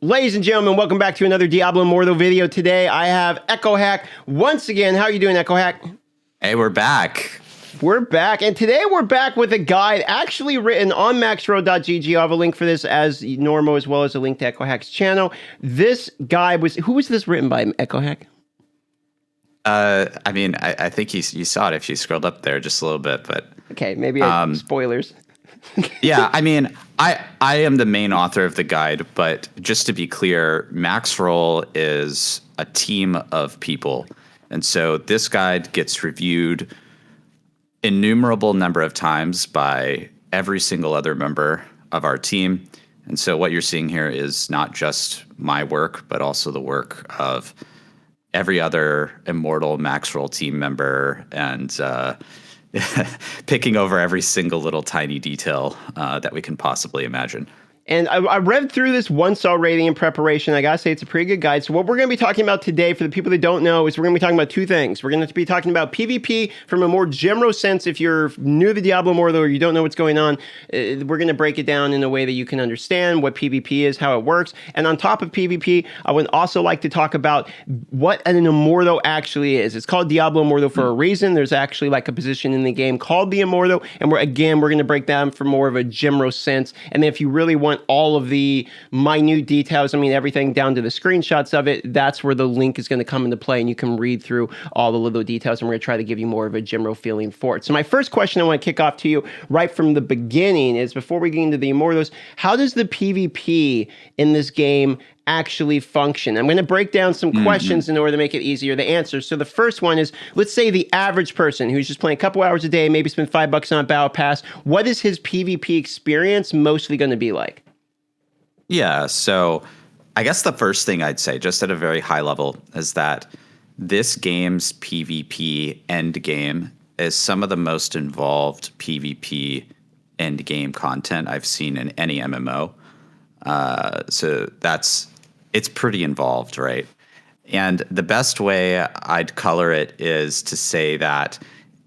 Ladies and gentlemen, welcome back to another Diablo Immortal video. Today I have Echo Hack once again. How are you doing, Echo Hack? Hey, we're back. We're back, and today we're back with a guide actually written on maxroad.gg. I have a link for this as normal, as well as a link to Echo Hack's channel. This guide was, who was this written by, Echo Hack? I think you saw it if you scrolled up there just a little bit, but okay, maybe spoilers. Yeah, I mean, I am the main author of the guide, but just to be clear, Maxroll is a team of people. And so this guide gets reviewed innumerable number of times by every single other member of our team. And so what you're seeing here is not just my work, but also the work of every other Immortal Maxroll team member, and picking over every single little tiny detail that we can possibly imagine. And I read through this once already in preparation. I gotta say, it's a pretty good guide. So what we're gonna be talking about today, for the people that don't know, is we're gonna be talking about two things. We're gonna be talking about PvP from a more general sense. If you're new to Diablo Immortal or you don't know what's going on, we're gonna break it down in a way that you can understand what PvP is, how it works. And on top of PvP, I would also like to talk about what an Immortal actually is. It's called Diablo Immortal for a reason. There's actually like a position in the game called the Immortal. And we're gonna break down from more of a general sense. And then if you really want all of the minute details, I mean, everything down to the screenshots of it, that's where the link is going to come into play, and you can read through all the little details, and we're going to try to give you more of a general feeling for it. So my first question I want to kick off to you right from the beginning is, before we get into the Immortals, how does the PvP in this game actually function? I'm going to break down some questions in order to make it easier to answer. So the first one is, let's say the average person who's just playing a couple hours a day, maybe spend $5 on a battle pass, what is his PvP experience mostly going to be like? Yeah, so I guess the first thing I'd say, just at a very high level, is that this game's PvP end game is some of the most involved PvP end game content I've seen in any MMO. So it's pretty involved, right? And the best way I'd color it is to say that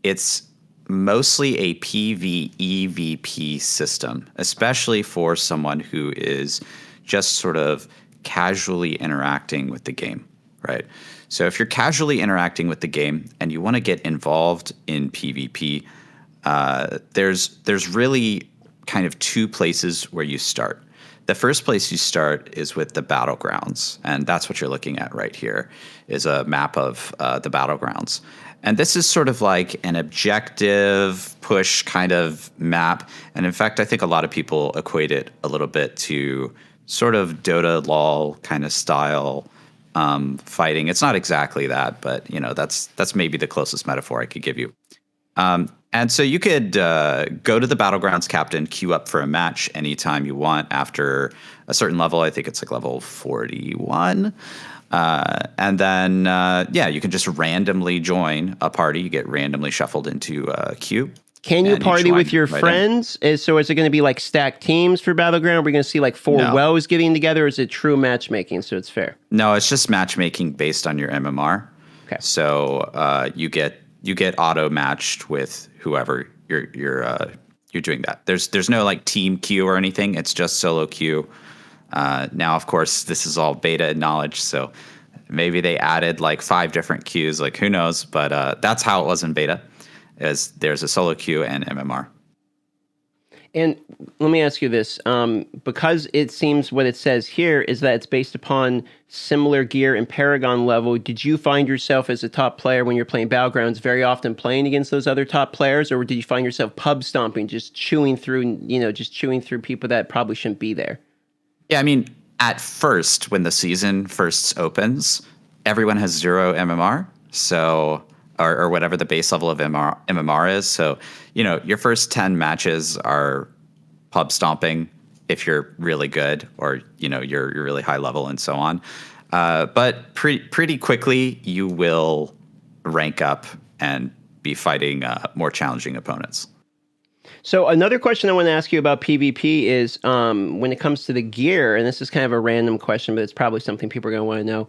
it's mostly a PvEVP system, especially for someone who is just sort of casually interacting with the game, right? So if you're casually interacting with the game and you want to get involved in PvP, there's really kind of two places where you start. The first place you start is with the Battlegrounds, and that's what you're looking at right here, is a map of the Battlegrounds. And this is sort of like an objective push kind of map. And in fact, I think a lot of people equate it a little bit to sort of Dota LoL kind of style fighting. It's not exactly that, but you know, that's maybe the closest metaphor I could give you. And so you could go to the Battlegrounds captain, queue up for a match anytime you want after a certain level. I think it's like level 41. And then, you can just randomly join a party. You get randomly shuffled into a queue. Can you party with your friends? So is it going to be like stacked teams for Battleground? Are we going to see like four wells getting together? Or is it true matchmaking, so it's fair? No, it's just matchmaking based on your MMR. Okay. So you get auto matched with whoever you're doing that. There's no like team queue or anything. It's just solo queue. Now, of course, this is all beta knowledge, so maybe they added like 5 different queues, like who knows, but that's how it was in beta, is there's a solo queue and MMR. And let me ask you this, because it seems what it says here is that it's based upon similar gear and Paragon level, did you find yourself as a top player when you're playing Battlegrounds very often playing against those other top players, or did you find yourself pub stomping, just chewing through people that probably shouldn't be there? Yeah, I mean, at first, when the season first opens, everyone has 0 MMR, so or whatever the base level of MMR is. So, you know, your first 10 matches are pub stomping if you're really good, or you know, you're really high level and so on. But pretty quickly, you will rank up and be fighting more challenging opponents. So another question I want to ask you about PvP is when it comes to the gear, and this is kind of a random question, but it's probably something people are going to want to know.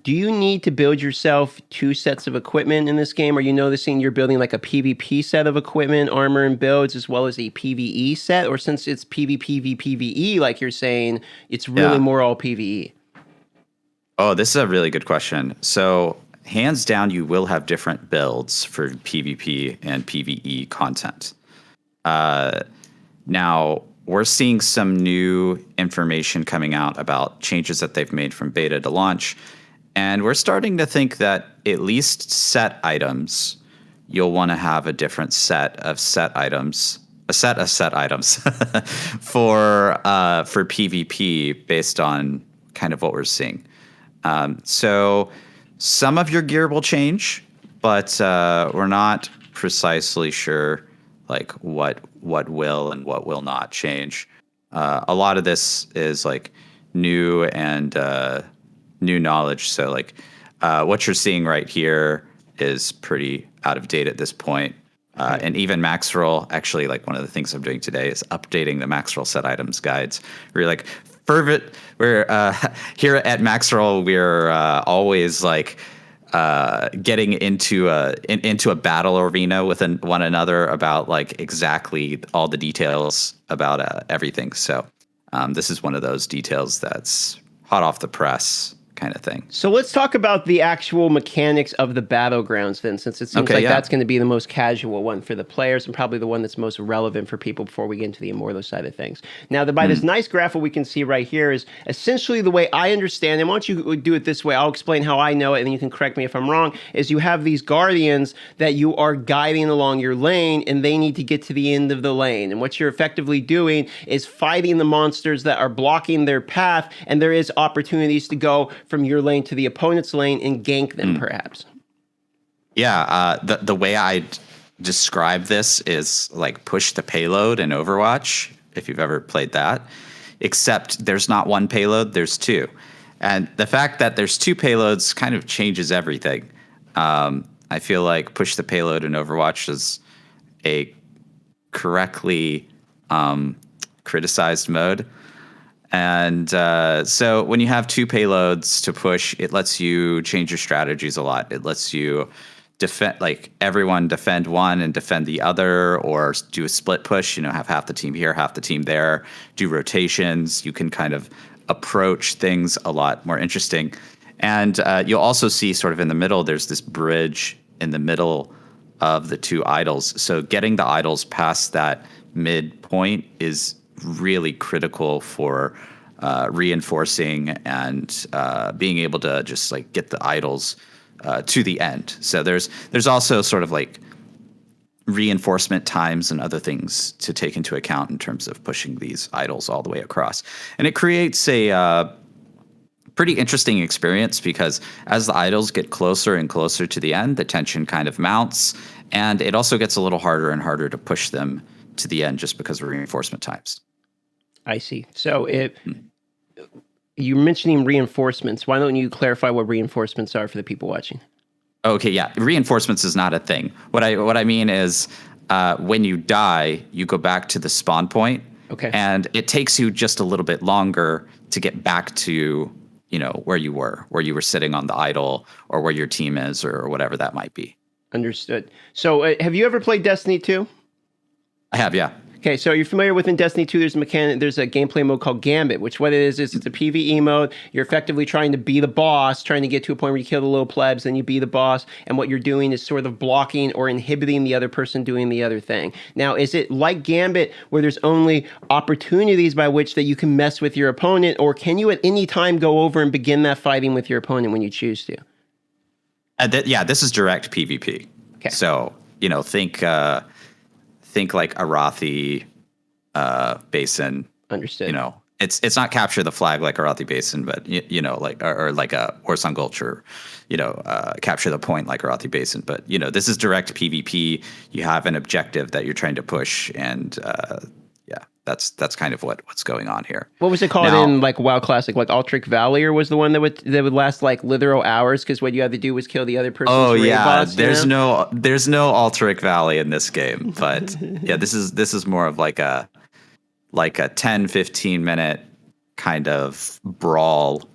Do you need to build yourself 2 sets of equipment in this game? Are you noticing you're building like a PvP set of equipment, armor, and builds, as well as a PvE set? Or since it's PvP v PvE, like you're saying, it's really Yeah. more all PvE? Oh, this is a really good question. So, hands down, you will have different builds for PvP and PvE content. Now, we're seeing some new information coming out about changes that they've made from beta to launch. And we're starting to think that at least set items, you'll want to have a different set of set items, a set of set items for PvP based on kind of what we're seeing. So some of your gear will change, but we're not precisely sure like what will and what will not change. A lot of this is like new and new knowledge. So like what you're seeing right here is pretty out of date at this point. And even max roll, actually, like one of the things I'm doing today is updating the max roll set items guides. We're like fervent. We're here at max roll. We're always like getting into a battle arena with one another about like exactly all the details about everything. So this is one of those details that's hot off the press kind of thing. So let's talk about the actual mechanics of the Battlegrounds then, since it seems that's going to be the most casual one for the players and probably the one that's most relevant for people before we get into the Immortal side of things. Now, by this nice graphic we can see right here is essentially the way I understand, and why don't you do it this way, I'll explain how I know it, and then you can correct me if I'm wrong, is you have these guardians that you are guiding along your lane, and they need to get to the end of the lane. And what you're effectively doing is fighting the monsters that are blocking their path, and there is opportunities to go from your lane to the opponent's lane and gank them, perhaps. Yeah, the way I describe this is like push the payload in Overwatch, if you've ever played that, except there's not one payload, there's two. And the fact that there's two payloads kind of changes everything. I feel like push the payload in Overwatch is a correctly criticized mode. And so when you have two payloads to push, it lets you change your strategies a lot. It lets you defend, like everyone defend one and defend the other, or do a split push, have half the team here, half the team there, do rotations. You can kind of approach things a lot more interesting. And you'll also see sort of in the middle, there's this bridge in the middle of the two idols. So getting the idols past that midpoint is really critical for reinforcing and being able to just like get the idols to the end. So there's also sort of like reinforcement times and other things to take into account in terms of pushing these idols all the way across. And it creates a pretty interesting experience because as the idols get closer and closer to the end, the tension kind of mounts, and it also gets a little harder and harder to push them to the end just because of reinforcement times. I see. So you're mentioning reinforcements. Why don't you clarify what reinforcements are for the people watching? Okay, yeah. Reinforcements is not a thing. What I mean is when you die, you go back to the spawn point. Okay. And it takes you just a little bit longer to get back to, where you were sitting on the idol or where your team is or whatever that might be. Understood. So have you ever played Destiny 2? I have, yeah. Okay, so you're familiar with in Destiny 2, there's a gameplay mode called Gambit, which what it is it's a PvE mode. You're effectively trying to be the boss, trying to get to a point where you kill the little plebs, then you be the boss, and what you're doing is sort of blocking or inhibiting the other person doing the other thing. Now, is it like Gambit where there's only opportunities by which that you can mess with your opponent, or can you at any time go over and begin that fighting with your opponent when you choose to? This is direct PvP. Okay. So, think like Arathi Basin. Understood. It's not capture the flag like Arathi Basin, but like or like a Orson Gulch or capture the point like Arathi Basin. But this is direct PvP. You have an objective that you're trying to push, and that's kind of what's going on here. What was it called in like WoW Classic? Like Altric Valley, or was the one that would last like literal hours because what you had to do was kill the other person's raid boss? There's no Altric Valley in this game, but yeah, this is more of like a 10-15 minute kind of brawl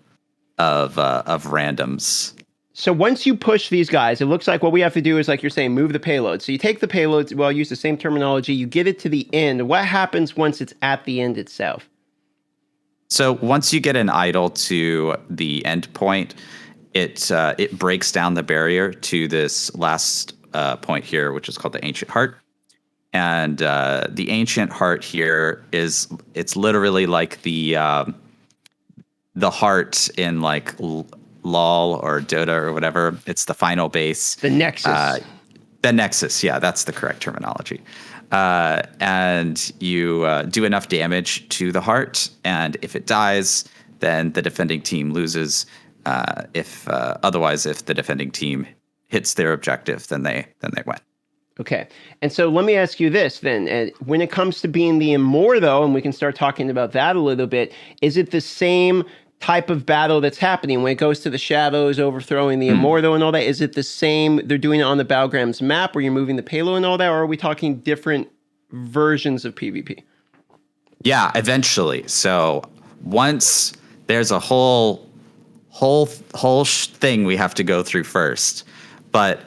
of randoms. So once you push these guys, it looks like what we have to do is, like you're saying, move the payload. So you take the payload, well, use the same terminology, you get it to the end. What happens once it's at the end itself? So once you get an idol to the end point, it breaks down the barrier to this last point here, which is called the Ancient Heart. And the Ancient Heart here it's literally like the heart in like LOL or Dota or whatever. It's the final base. The Nexus. The Nexus, yeah, that's the correct terminology. And you do enough damage to the heart, and if it dies, then the defending team loses. Otherwise, if the defending team hits their objective, then they win. Okay. And so let me ask you this then. When it comes to being the Immortal, and we can start talking about that a little bit, is it the same type of battle that's happening when it goes to the shadows, overthrowing the Immortal and all that? Is it the same? They're doing it on the Battlegrounds map where you're moving the payload and all that, or are we talking different versions of PvP? Yeah, eventually. So once there's a whole thing we have to go through first, but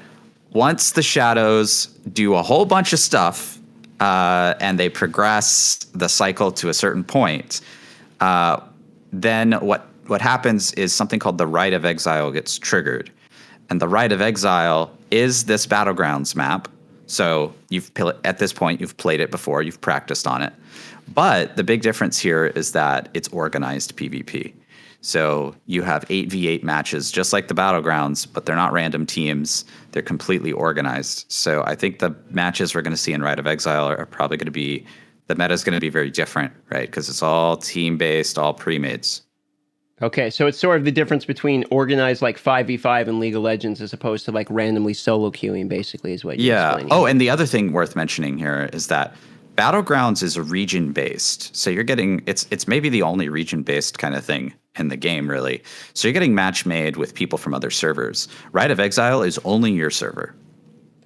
once the shadows do a whole bunch of stuff and they progress the cycle to a certain point, then what happens is something called the Rite of Exile gets triggered. And the Rite of Exile is this Battlegrounds map. So at this point, you've played it before, you've practiced on it. But the big difference here is that it's organized PvP. So you have 8v8 matches, just like the Battlegrounds, but they're not random teams. They're completely organized. So I think the matches we're going to see in Rite of Exile are probably going to be, the meta is going to be very different, right? Because it's all team-based, all pre-mades. Okay, so it's sort of the difference between organized like 5v5 and League of Legends as opposed to like randomly solo queuing, basically, is what you're explaining. Oh, and the other thing worth mentioning here is that Battlegrounds is region-based. So you're getting, it's maybe the only region-based kind of thing in the game, really. So you're getting match made with people from other servers. Rite of Exile is only your server.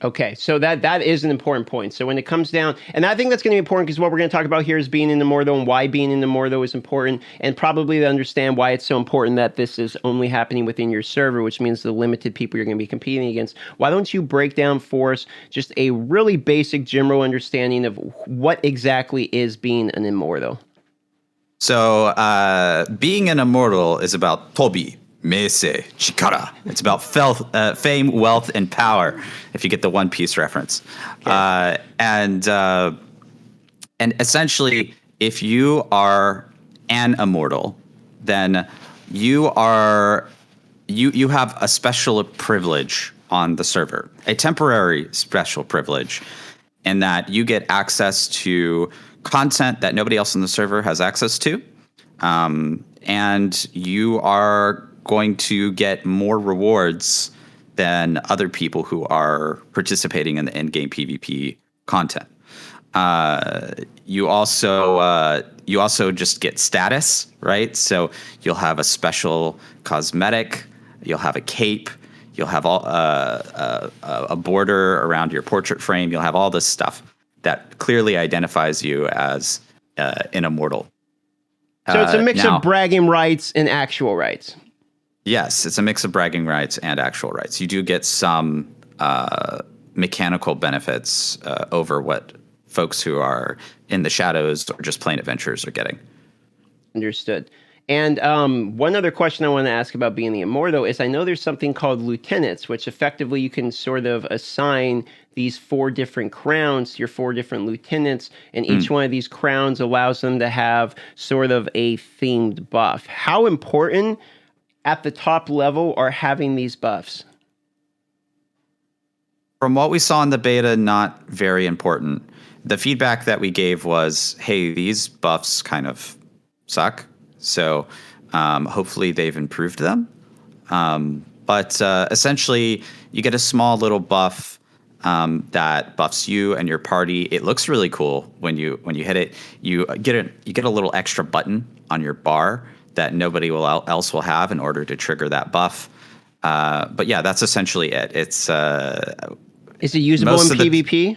Okay, so that is an important point. So when it comes down, and I think that's going to be important because what we're going to talk about here is being in the Immortal and why being in the Immortal is important, and probably to understand why it's so important that this is only happening within your server, which means the limited people you're going to be competing against. Why don't you break down for us just a really basic general understanding of what exactly is being an Immortal? So being an Immortal is about Tobi, Meise, Chikara. It's about fame, wealth, and power, if you get the One Piece reference. Okay. And essentially, if you are an Immortal, then you have a special privilege on the server, a temporary special privilege, in that you get access to content that nobody else on the server has access to. And you are going to get more rewards than other people who are participating in the in-game PvP content. You also just get status, right? So you'll have a special cosmetic, you'll have a cape, you'll have a border around your portrait frame. You'll have all this stuff that clearly identifies you as an Immortal. So it's a mix of bragging rights and actual rights. Yes, it's a mix of bragging rights and actual rights. You do get some mechanical benefits over what folks who are in the shadows or just plain adventures are getting. Understood. And one other question I want to ask about being the Immortal is I know there's something called lieutenants, which effectively you can sort of assign these 4 different crowns to your 4 different lieutenants, and each one of these crowns allows them to have sort of a themed buff. How important at the top level are having these buffs? From what we saw in the beta, not very important. The feedback that we gave was, hey, these buffs kind of suck. So hopefully they've improved them. But essentially, you get a small little buff that buffs you and your party. It looks really cool when you hit it. You get a little extra button on your bar that nobody else will have in order to trigger that buff. But yeah, that's essentially it. It's is it usable in PvP?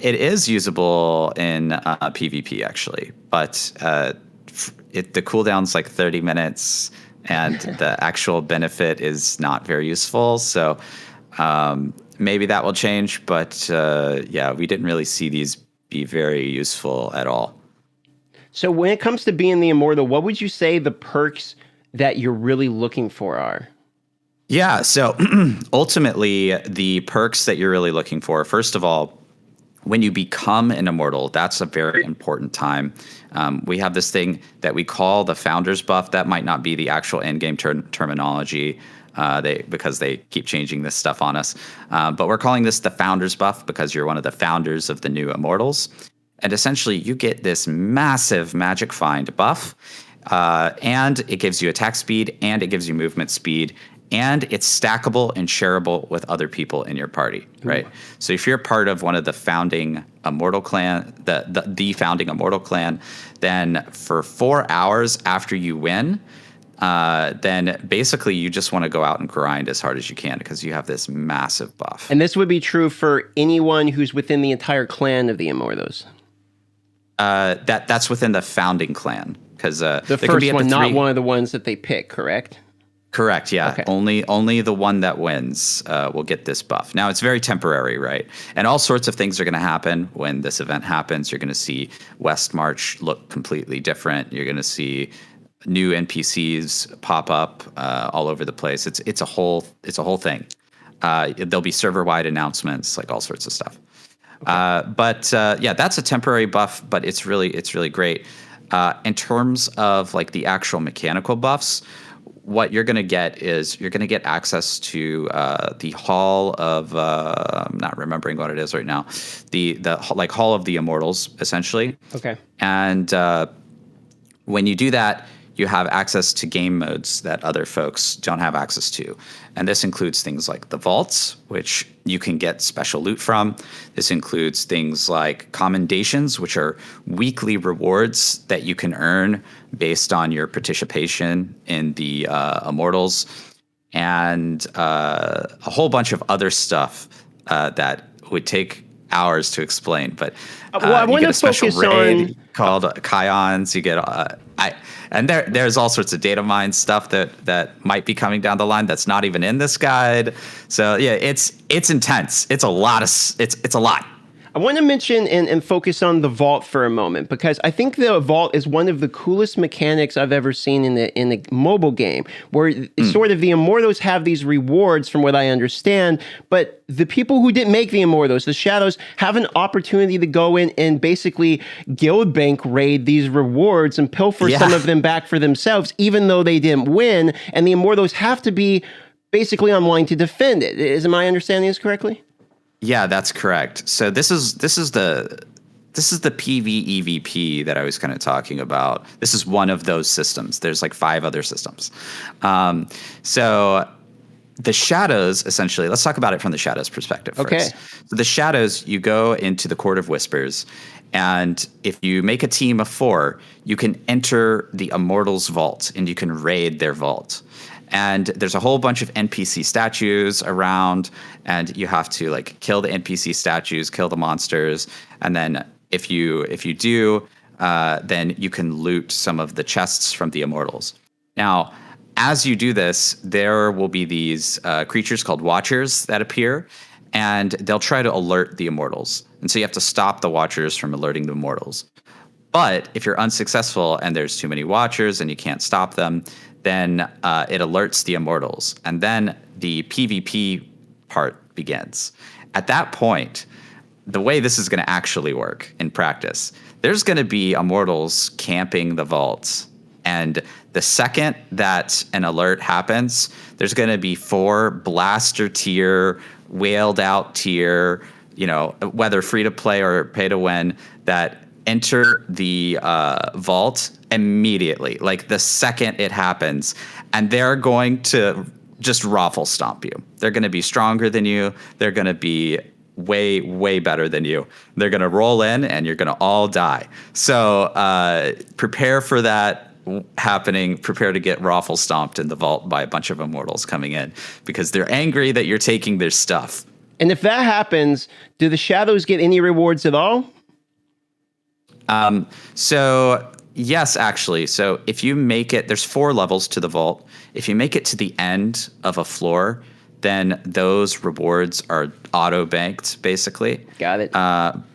It is usable in PvP actually, but the cooldown's like 30 minutes. and the actual benefit is not very useful. So maybe that will change, but yeah, we didn't really see these be very useful at all. So when it comes to being the immortal, what would you say the perks that you're really looking for are? Yeah, so ultimately, the perks that you're really looking for, first of all, when you become an immortal, that's a very important time. We have this thing that we call the founder's buff. That might not be the actual endgame terminology because they keep changing this stuff on us. But we're calling this the founder's buff because you're one of the founders of the new immortals. And essentially, you get this massive magic find buff, and it gives you attack speed, and it gives you movement speed, and it's stackable and shareable with other people in your party, right? So if you're part of one of the founding immortal clan, the founding immortal clan, then for 4 hours after you win, then basically you just want to go out and grind as hard as you can because you have this massive buff. And this would be true for anyone who's within the entire clan of the Immortals. That's within the founding clan because the first one, not one of the ones that they pick, correct? Correct. Yeah. Okay. Only the one that wins will get this buff. Now it's very temporary, right? And all sorts of things are going to happen when this event happens. You're going to see West March look completely different. You're going to see new NPCs pop up all over the place. It's a whole thing. There'll be server wide announcements, like all sorts of stuff. Okay. But yeah, that's a temporary buff, but it's really great. In terms of like the actual mechanical buffs, what you're going to get is you're going to get access to the Hall of I'm not remembering what it is right now, the like Hall of the Immortals essentially. Okay. And when you do that, you have access to game modes that other folks don't have access to. And this includes things like the vaults, which you can get special loot from. This includes things like commendations, which are weekly rewards that you can earn based on your participation in the Immortals, and a whole bunch of other stuff that would take hours to explain. But I you get a special raid on called Kions. You get and there's all sorts of data mine stuff that might be coming down the line that's not even in this guide. So yeah, it's intense. It's a lot. It's a lot. I want to mention and focus on the vault for a moment, because I think the vault is one of the coolest mechanics I've ever seen in a mobile game, where sort of the Immortals have these rewards from what I understand, but the people who didn't make the Immortals, the Shadows, have an opportunity to go in and basically guild bank raid these rewards and pilfer some of them back for themselves, even though they didn't win, and the Immortals have to be basically online to defend it. Is my understanding this correctly? Yeah, that's correct. So this is the PvEVP that I was kind of talking about. This is one of those systems. There's like 5 other systems. So the Shadows, essentially, let's talk about it from the Shadows perspective first. Okay. So the Shadows, you go into the Court of Whispers, and if you make a team of 4, you can enter the Immortals vault and you can raid their vault. And there's a whole bunch of NPC statues around, and you have to like kill the NPC statues, kill the monsters, and then if you do, then you can loot some of the chests from the Immortals. Now, as you do this, there will be these creatures called Watchers that appear, and they'll try to alert the Immortals. And so you have to stop the Watchers from alerting the Immortals. But if you're unsuccessful and there's too many Watchers and you can't stop them, then it alerts the Immortals. And then the PvP part begins. At that point, the way this is going to actually work in practice, there's going to be Immortals camping the vaults. And the second that an alert happens, there's going to be 4 blaster tier, whaled out tier, whether free to play or pay to win, that enter the vault immediately, like the second it happens, and they're going to just raffle stomp you. They're going to be stronger than you. They're going to be way, way better than you. They're going to roll in, and you're going to all die. So prepare for that happening. Prepare to get raffle stomped in the vault by a bunch of Immortals coming in, because they're angry that you're taking their stuff. And if that happens, do the Shadows get any rewards at all? So Yes, actually. So if you make it, there's 4 levels to the vault. If you make it to the end of a floor, then those rewards are auto banked, basically. Got it.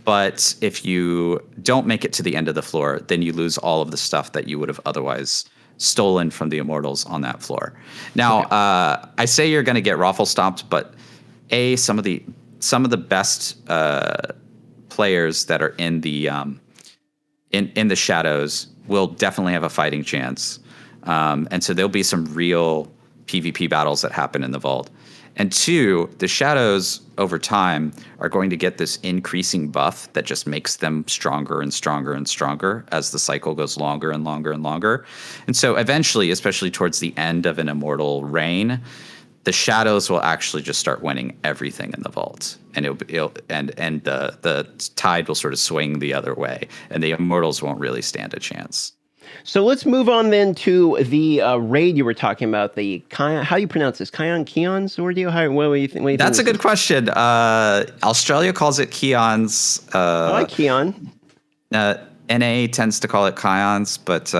But if you don't make it to the end of the floor, then you lose all of the stuff that you would have otherwise stolen from the immortals on that floor. Now, I say you're going to get raffle stomped, but some of the best players that are in the in the shadows will definitely have a fighting chance. And so there'll be some real PvP battles that happen in the vault. And 2, the shadows over time are going to get this increasing buff that just makes them stronger and stronger and stronger as the cycle goes longer and longer and longer. And so eventually, especially towards the end of an immortal reign, the shadows will actually just start winning everything in the vault, and the tide will sort of swing the other way, and the immortals won't really stand a chance. So let's move on then to the raid you were talking about. The Kion, how do you pronounce this? Kion's ordeal? What do you think? That's a good question. Australia calls it Keons. I like Kion. NA tends to call it Kions, but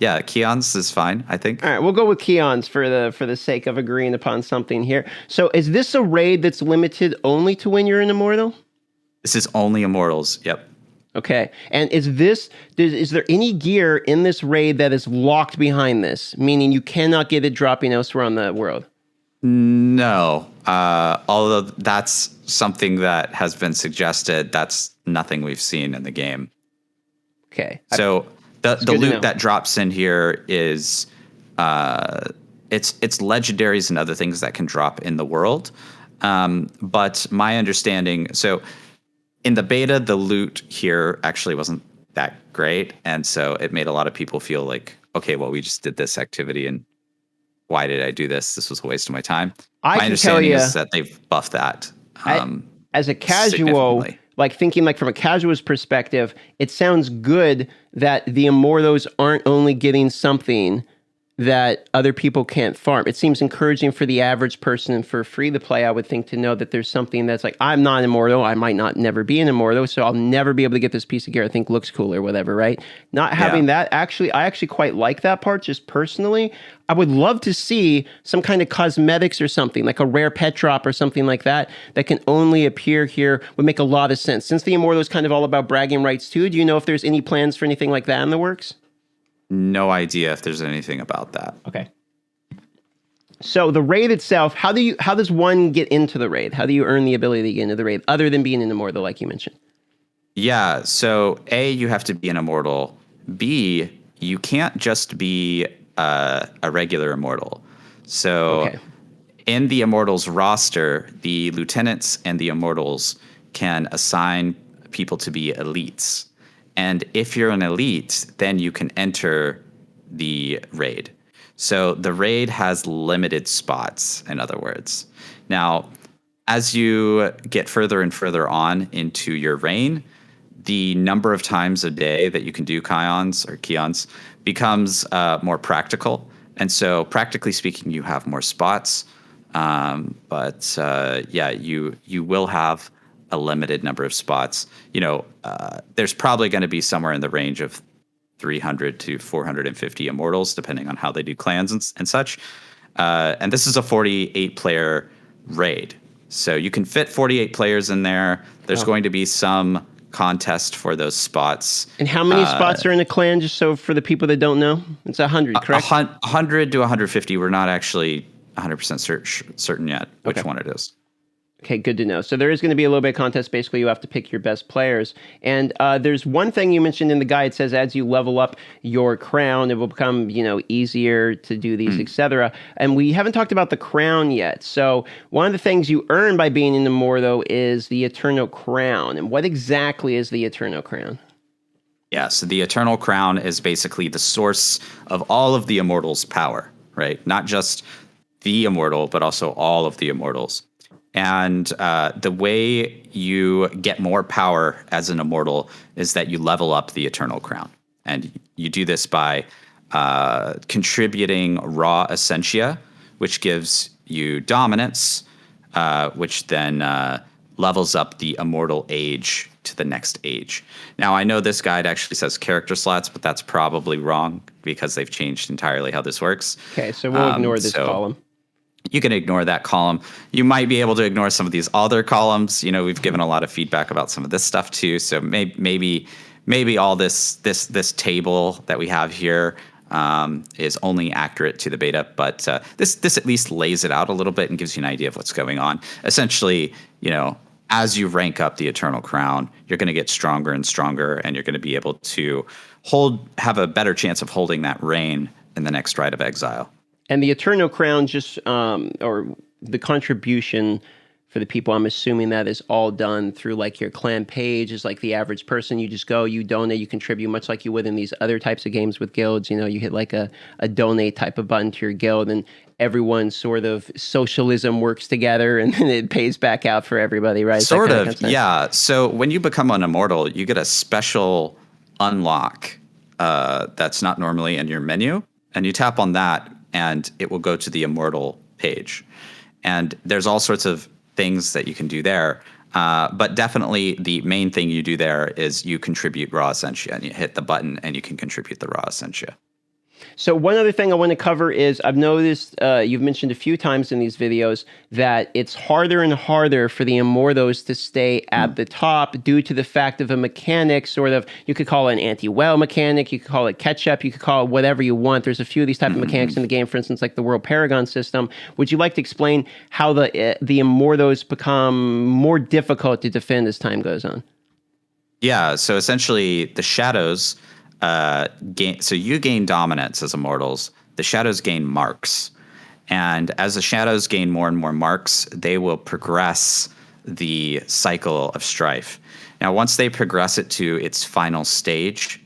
yeah, Keons is fine, I think. All right, we'll go with Keons for the sake of agreeing upon something here. So is this a raid that's limited only to when you're an immortal? This is only immortals. Yep. Okay. And is there any gear in this raid that is locked behind this, meaning you cannot get it dropping elsewhere on the world? No. Although that's something that has been suggested, that's nothing we've seen in the game. Okay. So the loot that drops in here is it's legendaries and other things that can drop in the world. But my understanding, so in the beta, the loot here actually wasn't that great. And so it made a lot of people feel like, okay, well, we just did this activity and why did I do this? This was a waste of my time. My understanding is that they've buffed that. As a casual, like thinking like from a casual's perspective, it sounds good that the immortals aren't only getting something that other people can't farm. It seems encouraging for the average person and for free to play, I would think, to know that there's something that's like, I'm not immortal. I might not never be an immortal, so I'll never be able to get this piece of gear I think looks cool or whatever, right? Not having that, actually, I actually quite like that part, just personally. I would love to see some kind of cosmetics or something, like a rare pet drop or something like that, that can only appear here. Would make a lot of sense. Since the immortal is kind of all about bragging rights too, do you know if there's any plans for anything like that in the works? No idea if there's anything about that. Okay. So the raid itself, how does one get into the raid? How do you earn the ability to get into the raid other than being an immortal, like you mentioned? Yeah. So A, you have to be an immortal. B, you can't just be a regular immortal. So in the immortals roster, the lieutenants and the immortals can assign people to be elites. And if you're an elite, then you can enter the raid. So the raid has limited spots, in other words. Now, as you get further and further on into your reign, the number of times a day that you can do Keons becomes more practical. And so practically speaking, you have more spots. But you will have a limited number of spots. There's probably going to be somewhere in the range of 300 to 450 immortals, depending on how they do clans and such. And this is a 48-player raid. So you can fit 48 players in there. There's going to be some contest for those spots. And how many spots are in a clan, just so for the people that don't know? It's 100, correct? 100 to 150. We're not actually 100% certain yet which one it is. Okay, good to know. So there is going to be a little bit of contest. Basically, you have to pick your best players. And there's one thing you mentioned in the guide. It says as you level up your crown, it will become, easier to do these, etc. And we haven't talked about the crown yet. So one of the things you earn by being an immortal is the Eternal Crown. And what exactly is the Eternal Crown? Yeah, so the Eternal Crown is basically the source of all of the immortals' power, right? Not just the immortal, but also all of the immortals. And the way you get more power as an immortal is that you level up the Eternal Crown. And you do this by contributing raw essentia, which gives you dominance, which then levels up the immortal age to the next age. Now, I know this guide actually says character slots, but that's probably wrong because they've changed entirely how this works. Okay, so we'll ignore this column. You can ignore that column. You might be able to ignore some of these other columns. You know, we've given a lot of feedback about some of this stuff too. So maybe all this table that we have here is only accurate to the beta, but this at least lays it out a little bit and gives you an idea of what's going on. Essentially, you know, as you rank up the Eternal Crown, you're going to get stronger and stronger, and you're going to be able to have a better chance of holding that reign in the next Rite of Exile. And the Eternal Crown, just or the contribution for the people, I'm assuming that is all done through like your clan page. Is like the average person, you just go, you donate, you contribute, much like you would in these other types of games with guilds. You know, you hit like a donate type of button to your guild, and everyone sort of socialism works together, and then it pays back out for everybody, right? Sort of, yeah. So when you become an immortal, you get a special unlock that's not normally in your menu, and you tap on that, and it will go to the immortal page. And there's all sorts of things that you can do there. But definitely the main thing you do there is you contribute raw essentia, and you hit the button and you can contribute the raw essentia. So one other thing I want to cover is I've noticed you've mentioned a few times in these videos that it's harder and harder for the Immortals to stay at the top due to the fact of a mechanic, sort of, you could call it an anti-well mechanic, you could call it catch-up, you could call it whatever you want. There's a few of these type of mechanics in the game, for instance, like the World Paragon system. Would you like to explain how the Immortals become more difficult to defend as time goes on? Yeah, so essentially the shadows so you gain dominance as immortals. The shadows gain marks. And as the shadows gain more and more marks, they will progress the cycle of strife. Now, once they progress it to its final stage,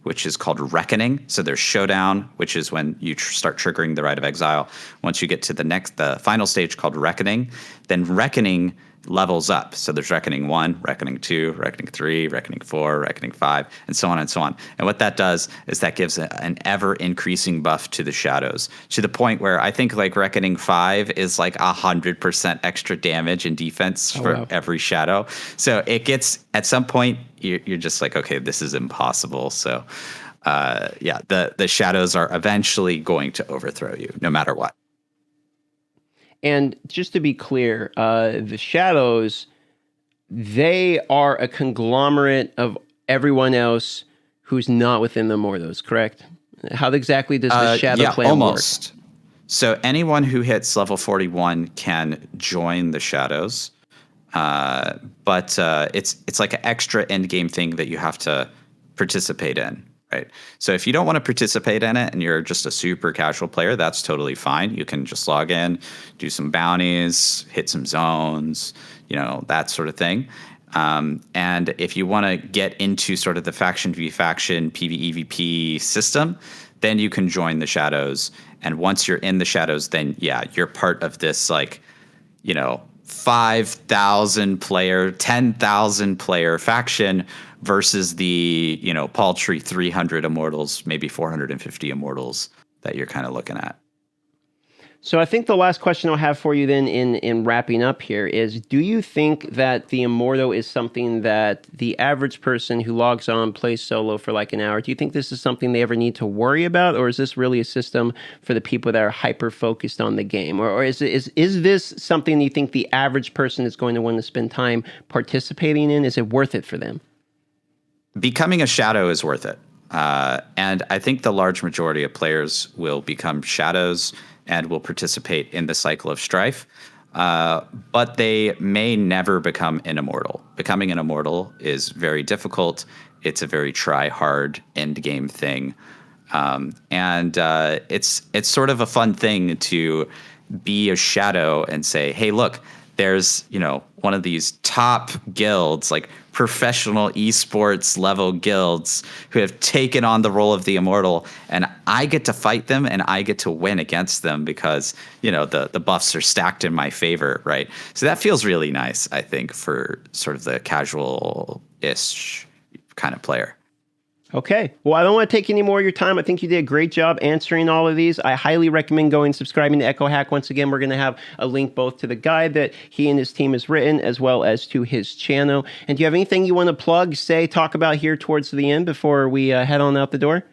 which is called Reckoning. So there's Showdown, which is when you start triggering the Rite of Exile. Once you get to the final stage called Reckoning, then Reckoning levels up. So there's Reckoning 1, Reckoning 2, Reckoning 3, Reckoning 4, Reckoning 5, and so on and so on. And what that does is that gives an ever-increasing buff to the shadows, to the point where I think like Reckoning 5 is like 100% extra damage and defense for every shadow. So it gets, at some point, you're just like, okay, this is impossible. So the shadows are eventually going to overthrow you, no matter what. And just to be clear, the shadows, they are a conglomerate of everyone else who's not within the Immortals, correct? How exactly does the shadow clan almost work? So anyone who hits level 41 can join the shadows, but it's like an extra end game thing that you have to participate in. Right. So if you don't want to participate in it and you're just a super casual player, that's totally fine. You can just log in, do some bounties, hit some zones, that sort of thing. And if you want to get into sort of the faction v faction PvEVP system, then you can join the shadows. And once you're in the shadows, then you're part of this 5,000 player, 10,000 player faction versus the, paltry 300 immortals, maybe 450 immortals that you're kind of looking at. So I think the last question I'll have for you then in wrapping up here is, do you think that the Immortal is something that the average person who logs on, plays solo for like an hour, do you think this is something they ever need to worry about? Or is this really a system for the people that are hyper-focused on the game? Or is this something you think the average person is going to want to spend time participating in? Is it worth it for them? Becoming a shadow is worth it. And I think the large majority of players will become shadows and will participate in the cycle of strife. But they may never become an immortal. Becoming an immortal is very difficult. It's a very try-hard end-game thing. And it's sort of a fun thing to be a shadow and say, hey, look, there's, one of these top guilds, like professional esports level guilds who have taken on the role of the immortal, and I get to fight them and I get to win against them because, the buffs are stacked in my favor, right? So that feels really nice, I think, for sort of the casual-ish kind of player. Okay. Well, I don't want to take any more of your time. I think you did a great job answering all of these. I highly recommend going and subscribing to Echo Hack. Once again, we're going to have a link both to the guide that he and his team has written as well as to his channel. And do you have anything you want to plug, say, talk about here towards the end before we head on out the door?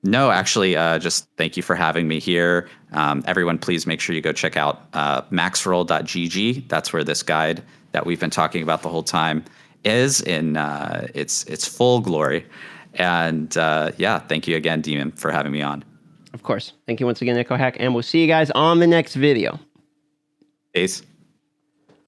No, actually, just thank you for having me here. Everyone, please make sure you go check out maxroll.gg. That's where this guide that we've been talking about the whole time is in its full glory. And yeah, thank you again, Demon, for having me on. Of course. Thank you once again, Echo Hack, and we'll see you guys on the next video. Peace.